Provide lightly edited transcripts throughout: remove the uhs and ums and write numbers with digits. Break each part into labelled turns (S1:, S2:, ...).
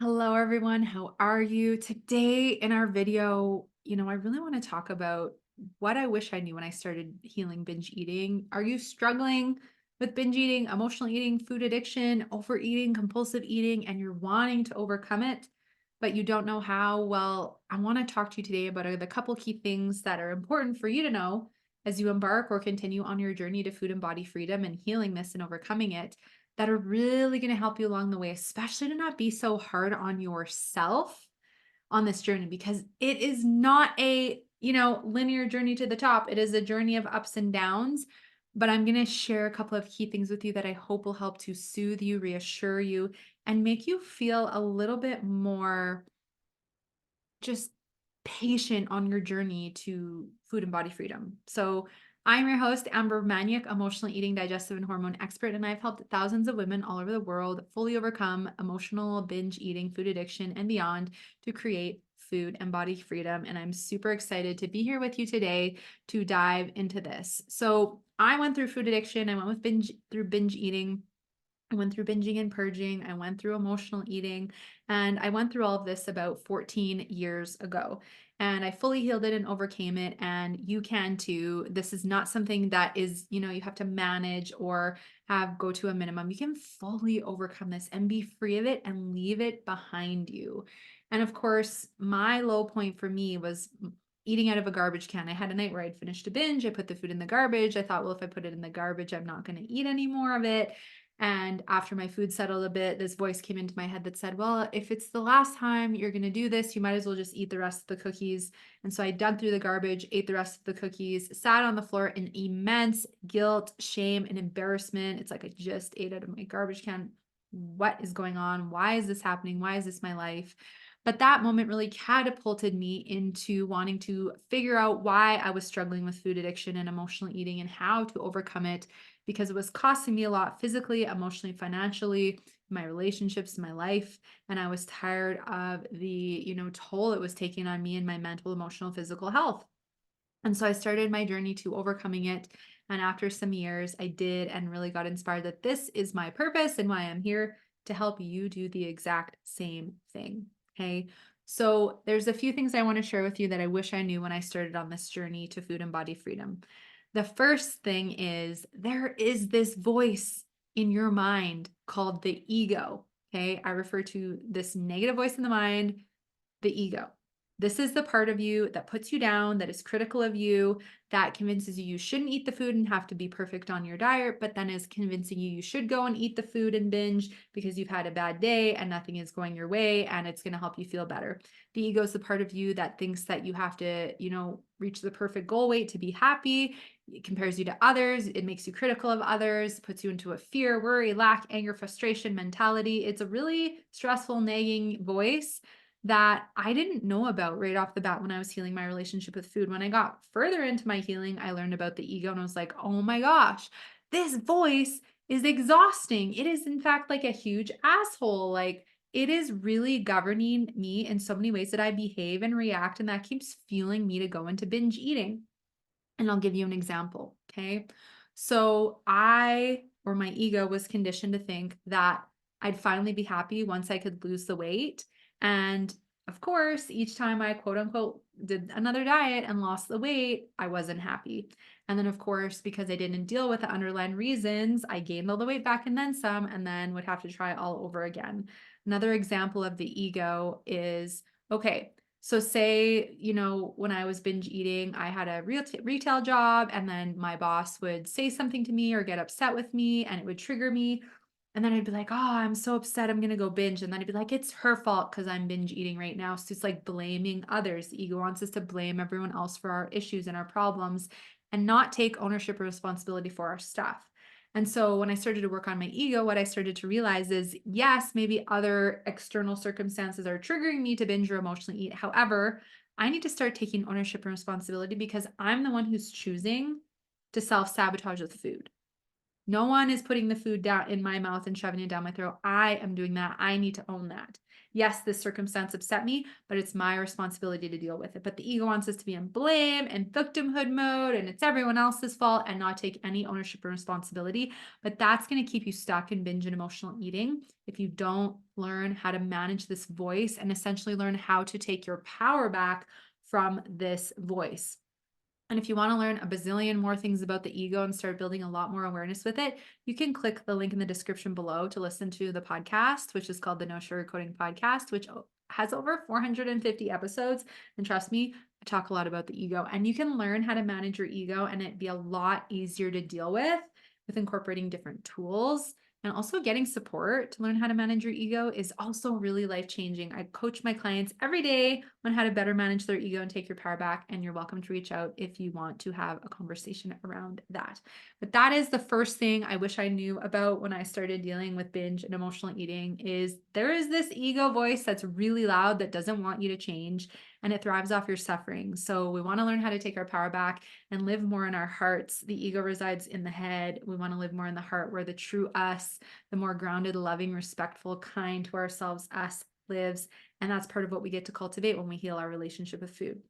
S1: Hello, everyone. How are you? Today in our video, I really want to talk about what I wish I knew when I started healing binge eating. Are you struggling with binge eating, emotional eating, food addiction, overeating, compulsive eating, and you're wanting to overcome it, but you don't know how? Well, I want to talk to you today about the couple key things that are important for you to know as you embark or continue on your journey to food and body freedom and healing this and overcoming it that are really going to help you along the way, especially to not be so hard on yourself on this journey because it is not a, linear journey to the top. It is a journey of ups and downs. But I'm going to share a couple of key things with you that I hope will help to soothe you, reassure you, and make you feel a little bit more just patient on your journey to food and body freedom. So, I'm your host, Amber Romaniuk, emotional eating, digestive, and hormone expert, and I've helped thousands of women all over the world fully overcome emotional binge eating, food addiction, and beyond to create food and body freedom. And I'm super excited to be here with you today to dive into this. So, I went through food addiction. I went with binge eating. I went through binging and purging. I went through emotional eating, and I went through all of this about 14 years ago. And I fully healed it and overcame it. And you can too. This is not something that is, you have to manage or have go to a minimum. You can fully overcome this and be free of it and leave it behind you. And of course, my low point for me was eating out of a garbage can. I had a night where I'd finished a binge. I put the food in the garbage. I thought, well, if I put it in the garbage, I'm not going to eat any more of it. And after my food settled a bit, this voice came into my head that said, well, if it's the last time you're going to do this, you might as well just eat the rest of the cookies. And so I dug through the garbage, ate the rest of the cookies, sat on the floor in immense guilt, shame, and embarrassment. It's like I just ate out of my garbage can. What is going on? Why is this happening? Why is this my life? But that moment really catapulted me into wanting to figure out why I was struggling with food addiction and emotional eating and how to overcome it because it was costing me a lot physically, emotionally, financially, my relationships, my life. And I was tired of the, toll it was taking on me and my mental, emotional, physical health. And so I started my journey to overcoming it. And after some years, I did and really got inspired that this is my purpose and why I'm here to help you do the exact same thing. Okay. So there's a few things I want to share with you that I wish I knew when I started on this journey to food and body freedom. The first thing is there is this voice in your mind called the ego. Okay. I refer to this negative voice in the mind, the ego. This is the part of you that puts you down, that is critical of you, that convinces you you shouldn't eat the food and have to be perfect on your diet, but then is convincing you you should go and eat the food and binge because you've had a bad day and nothing is going your way and it's going to help you feel better. The ego is the part of you that thinks that you have to, reach the perfect goal weight to be happy. It compares you to others. It makes you critical of others, puts you into a fear, worry, lack, anger, frustration mentality. It's a really stressful, nagging voice that I didn't know about right off the bat when I was healing my relationship with food. When I got further into my healing, I learned about the ego and I was like, oh my gosh, this voice is exhausting. It is, in fact, like a huge asshole. Like, it is really governing me in so many ways that I behave and react, and that keeps fueling me to go into binge eating. And I'll give you an example. Okay. So or my ego was conditioned to think that I'd finally be happy once I could lose the weight. And of course, each time I quote unquote did another diet and lost the weight, I wasn't happy. And then, of course, because I didn't deal with the underlying reasons, I gained all the weight back and then some, and then would have to try all over again. Another example of the ego is okay, so say, when I was binge eating, I had a real retail job and then my boss would say something to me or get upset with me and it would trigger me. And then I'd be like, oh, I'm so upset. I'm going to go binge. And then I'd be like, it's her fault because I'm binge eating right now. So it's like blaming others. The ego wants us to blame everyone else for our issues and our problems and not take ownership or responsibility for our stuff. And so when I started to work on my ego, what I started to realize is yes, maybe other external circumstances are triggering me to binge or emotionally eat. However, I need to start taking ownership and responsibility because I'm the one who's choosing to self sabotage with food. No one is putting the food down in my mouth and shoving it down my throat. I am doing that. I need to own that. Yes, this circumstance upset me, but it's my responsibility to deal with it. But the ego wants us to be in blame and victimhood mode, and it's everyone else's fault and not take any ownership and responsibility. But that's going to keep you stuck in binge and emotional eating if you don't learn how to manage this voice and essentially learn how to take your power back from this voice. And if you want to learn a bazillion more things about the ego and start building a lot more awareness with it, you can click the link in the description below to listen to the podcast, which is called the No Sugarcoating Podcast, which has over 450 episodes. And trust me, I talk a lot about the ego. And you can learn how to manage your ego and it be a lot easier to deal with incorporating different tools. And also getting support to learn how to manage your ego is also really life-changing. I coach my clients every day on how to better manage their ego and take your power back. And you're welcome to reach out if you want to have a conversation around that. But that is the first thing I wish I knew about when I started dealing with binge and emotional eating is there is this ego voice that's really loud that doesn't want you to change and it thrives off your suffering. So we want to learn how to take our power back and live more in our hearts. The ego resides in the head. We want to live more in the heart where the true us, the more grounded, loving, respectful, kind to ourselves us lives. And that's part of what we get to cultivate when we heal our relationship with food.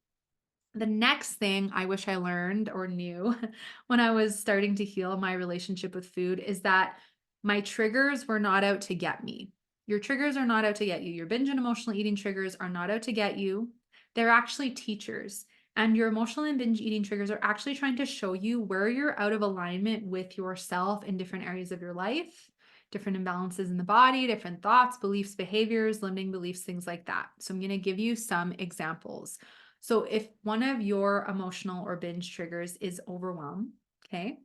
S1: The next thing I wish I learned or knew when I was starting to heal my relationship with food is that my triggers were not out to get me. Your triggers are not out to get you. Your binge and emotional eating triggers are not out to get you. They're actually teachers. And your emotional and binge eating triggers are actually trying to show you where you're out of alignment with yourself in different areas of your life, different imbalances in the body, different thoughts, beliefs, behaviors, limiting beliefs, things like that. So I'm going to give you some examples. So if one of your emotional or binge triggers is overwhelm, okay,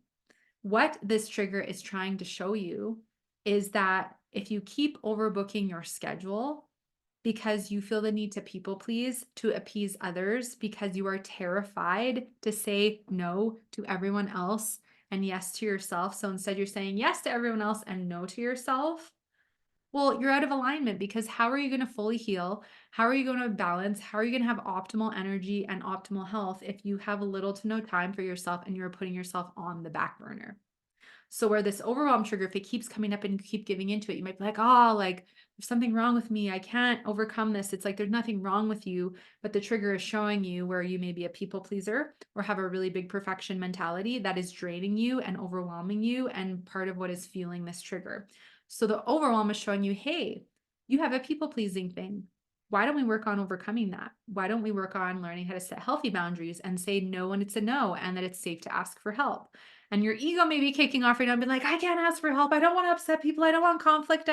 S1: what this trigger is trying to show you is that if you keep overbooking your schedule because you feel the need to people please, to appease others, because you are terrified to say no to everyone else and yes to yourself. So instead, you're saying yes to everyone else and no to yourself. Well, you're out of alignment because how are you going to fully heal? How are you going to balance? How are you going to have optimal energy and optimal health if you have little to no time for yourself and you're putting yourself on the back burner? So where this overwhelm trigger, if it keeps coming up and you keep giving into it, you might be like, oh, like there's something wrong with me. I can't overcome this. It's like there's nothing wrong with you, but the trigger is showing you where you may be a people pleaser or have a really big perfection mentality that is draining you and overwhelming you and part of what is fueling this trigger. So the overwhelm is showing you, hey, you have a people pleasing thing. Why don't we work on overcoming that? Why don't we work on learning how to set healthy boundaries and say no when it's a no and that it's safe to ask for help? And your ego may be kicking off right now and be like, I can't ask for help. I don't want to upset people. I don't want conflict.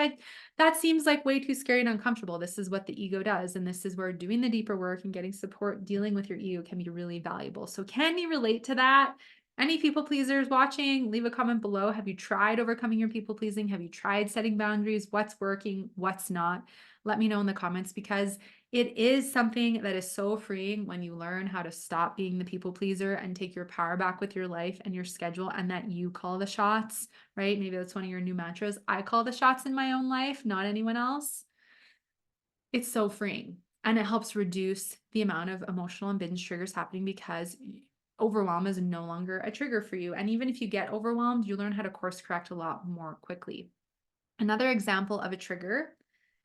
S1: That seems like way too scary and uncomfortable. This is what the ego does. And this is where doing the deeper work and getting support, dealing with your ego can be really valuable. So can you relate to that? Any people pleasers watching, leave a comment below. Have you tried overcoming your people pleasing? Have you tried setting boundaries? What's working? What's not? Let me know in the comments because it is something that is so freeing when you learn how to stop being the people pleaser and take your power back with your life and your schedule and that you call the shots, right? Maybe that's one of your new mantras. I call the shots in my own life, not anyone else. It's so freeing and it helps reduce the amount of emotional and binge triggers happening because overwhelm is no longer a trigger for you. And even if you get overwhelmed, you learn how to course correct a lot more quickly. Another example of a trigger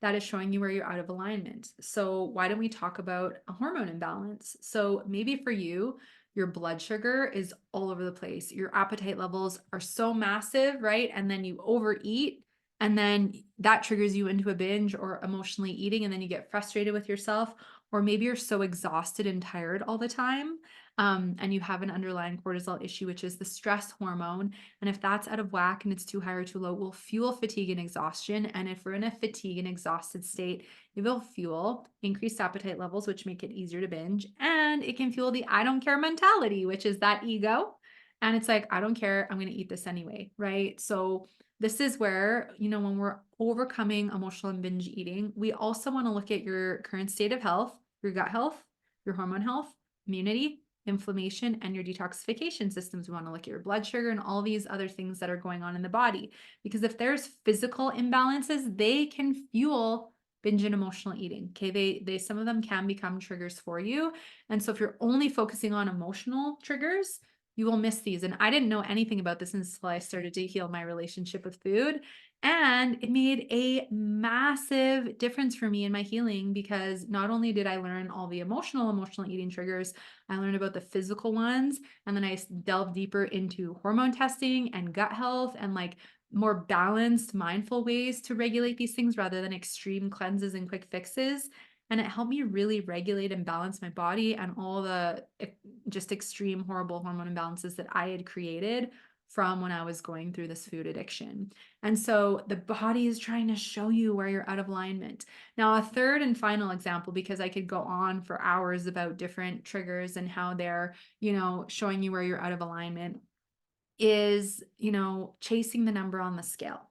S1: that is showing you where you're out of alignment. So why don't we talk about a hormone imbalance? So maybe for you, your blood sugar is all over the place. Your appetite levels are so massive, right? And then you overeat and then that triggers you into a binge or emotionally eating and then you get frustrated with yourself. Or maybe you're so exhausted and tired all the time and you have an underlying cortisol issue, which is the stress hormone. And if that's out of whack and it's too high or too low, will fuel fatigue and exhaustion. And if we're in a fatigue and exhausted state, it will fuel increased appetite levels, which make it easier to binge. And it can fuel the I don't care mentality, which is that ego. And it's like, I don't care, I'm going to eat this anyway, right? So this is where, when we're overcoming emotional and binge eating, we also want to look at your current state of health, your gut health, your hormone health, immunity, inflammation, and your detoxification systems. We want to look at your blood sugar and all these other things that are going on in the body. Because if there's physical imbalances, they can fuel binge and emotional eating. Okay. They some of them can become triggers for you. And so if you're only focusing on emotional triggers, you will miss these. And I didn't know anything about this until I started to heal my relationship with food. And it made a massive difference for me in my healing because not only did I learn all the emotional eating triggers, I learned about the physical ones. And then delved deeper into hormone testing and gut health and like more balanced, mindful ways to regulate these things rather than extreme cleanses and quick fixes. And it helped me really regulate and balance my body and all the just extreme, horrible hormone imbalances that I had created from when I was going through this food addiction. And so the body is trying to show you where you're out of alignment. Now, a third and final example, because I could go on for hours about different triggers and how they're, showing you where you're out of alignment is, chasing the number on the scale.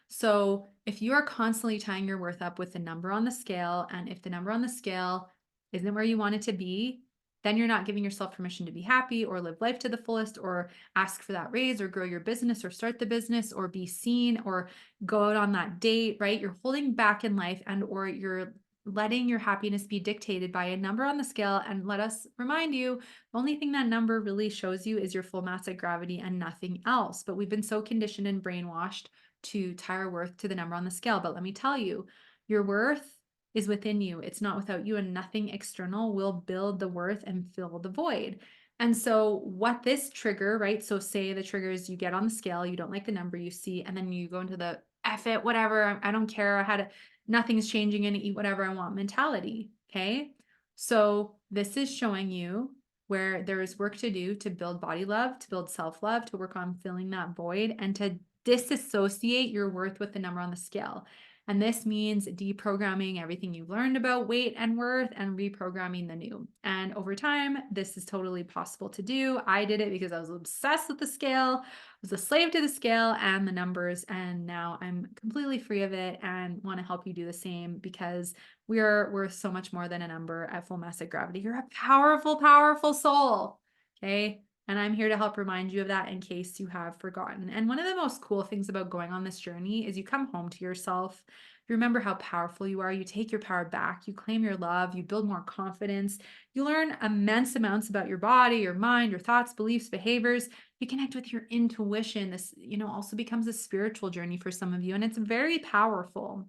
S1: So if you are constantly tying your worth up with the number on the scale, and if the number on the scale isn't where you want it to be, then you're not giving yourself permission to be happy or live life to the fullest or ask for that raise or grow your business or start the business or be seen or go out on that date, right? You're holding back in life and or you're letting your happiness be dictated by a number on the scale. And let us remind you, the only thing that number really shows you is your full mass of gravity and nothing else. But we've been so conditioned and brainwashed to tie our worth to the number on the scale. But let me tell you, your worth is within you. It's not without you, and nothing external will build the worth and fill the void. And so, what this trigger, right? So, say the triggers you get on the scale, you don't like the number you see, and then you go into the F it, whatever, I don't care. Nothing's changing and eat whatever I want mentality. Okay. So, this is showing you where there is work to do to build body love, to build self love, to work on filling that void, and to disassociate your worth with the number on the scale. And this means deprogramming everything you've learned about weight and worth and reprogramming the new. And over time, this is totally possible to do. I did it because I was obsessed with the scale, I was a slave to the scale and the numbers. And now I'm completely free of it and want to help you do the same because we're worth so much more than a number at full mass of gravity. You're a powerful, powerful soul. Okay. And I'm here to help remind you of that in case you have forgotten. And one of the most cool things about going on this journey is you come home to yourself. You remember how powerful you are. You take your power back. You claim your love. You build more confidence. You learn immense amounts about your body, your mind, your thoughts, beliefs, behaviors. You connect with your intuition. This, also becomes a spiritual journey for some of you, and it's very powerful.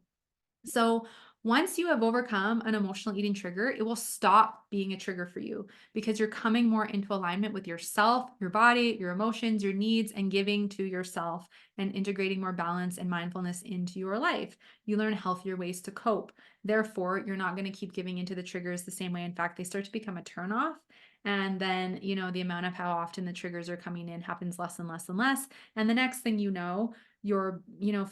S1: So once you have overcome an emotional eating trigger, it will stop being a trigger for you because you're coming more into alignment with yourself, your body, your emotions, your needs, and giving to yourself and integrating more balance and mindfulness into your life. You learn healthier ways to cope. Therefore, you're not going to keep giving into the triggers the same way. In fact, they start to become a turnoff. And then, the amount of how often the triggers are coming in happens less and less and less. And the next thing you know, you're,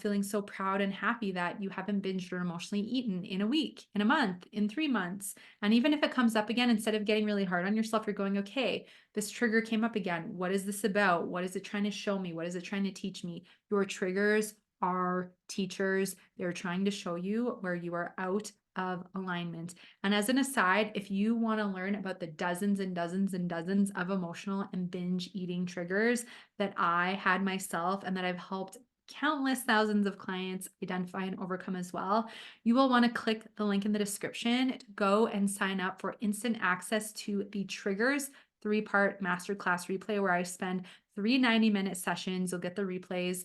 S1: feeling so proud and happy that you haven't binged or emotionally eaten in a week, in a month, in 3 months. And even if it comes up again, instead of getting really hard on yourself, you're going, okay, this trigger came up again. What is this about? What is it trying to show me? What is it trying to teach me? Your triggers are teachers. They're trying to show you where you are out of alignment. And as an aside, if you want to learn about the dozens and dozens and dozens of emotional and binge eating triggers that I had myself and that I've helped countless thousands of clients identify and overcome as well, you will want to click the link in the description to go and sign up for instant access to the Triggers 3-part masterclass replay where I spend 3 90-minute sessions. You'll get the replays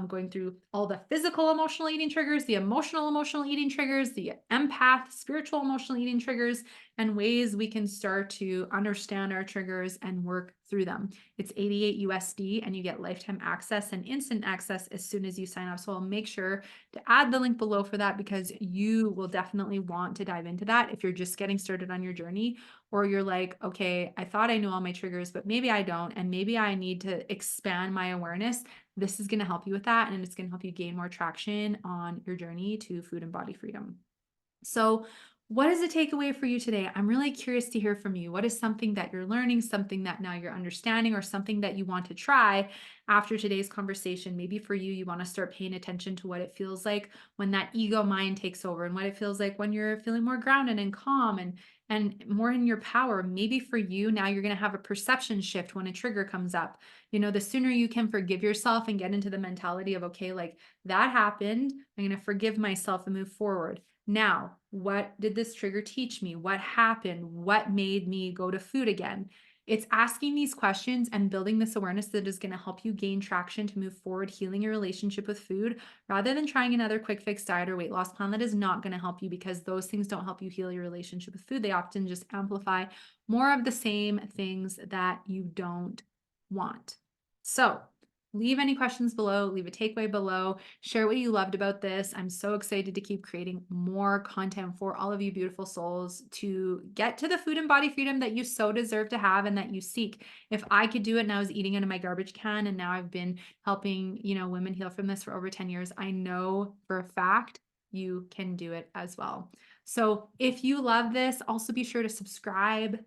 S1: going through all the physical emotional eating triggers, the emotional eating triggers, the empath, spiritual emotional eating triggers, and ways we can start to understand our triggers and work through them. It's 88 USD and you get lifetime access and instant access as soon as you sign up. So I'll make sure to add the link below for that because you will definitely want to dive into that if you're just getting started on your journey, or you're like, okay, I thought I knew all my triggers, but maybe I don't. And maybe I need to expand my awareness. This is going to help you with that. And it's going to help you gain more traction on your journey to food and body freedom. So, what is the takeaway for you today? I'm really curious to hear from you. What is something that you're learning, something that now you're understanding, or something that you want to try after today's conversation? Maybe for you, you want to start paying attention to what it feels like when that ego mind takes over and what it feels like when you're feeling more grounded and calm and more in your power. Maybe for you, now you're going to have a perception shift when a trigger comes up. The sooner you can forgive yourself and get into the mentality of, okay, like that happened, I'm going to forgive myself and move forward. Now, what did this trigger teach me? What happened? What made me go to food again? It's asking these questions and building this awareness that is going to help you gain traction to move forward, healing your relationship with food, rather than trying another quick fix diet or weight loss plan that is not going to help you, because those things don't help you heal your relationship with food. They often just amplify more of the same things that you don't want. So, leave any questions below, leave a takeaway below, share what you loved about this. I'm so excited to keep creating more content for all of you beautiful souls to get to the food and body freedom that you so deserve to have and that you seek. If I could do it and I was eating out of my garbage can, and now I've been helping, women heal from this for over 10 years, I know for a fact you can do it as well. So if you love this, also be sure to subscribe,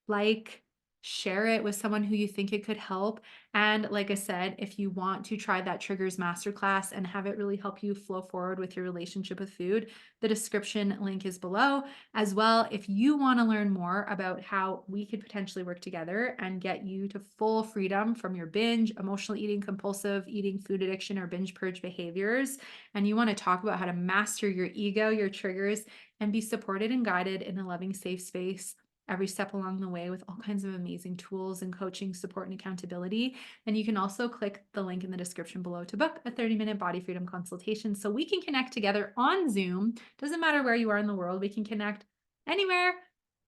S1: like, share it with someone who you think it could help. And like I said, if you want to try that triggers masterclass and have it really help you flow forward with your relationship with food, the description link is below. As well, if you want to learn more about how we could potentially work together and get you to full freedom from your binge, emotional eating, compulsive eating, food addiction, or binge purge behaviors, and you want to talk about how to master your ego, your triggers, and be supported and guided in a loving, safe space every step along the way with all kinds of amazing tools and coaching, support, and accountability, then you can also click the link in the description below to book a 30-minute body freedom consultation so we can connect together on Zoom. Doesn't matter where you are in the world, we can connect anywhere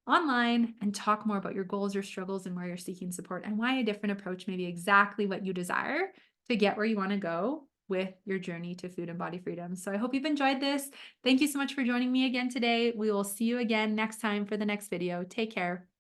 S1: online and talk more about your goals, your struggles, and where you're seeking support, and why a different approach may be exactly what you desire to get where you want to go with your journey to food and body freedom. So I hope you've enjoyed this. Thank you so much for joining me again today. We will see you again next time for the next video. Take care.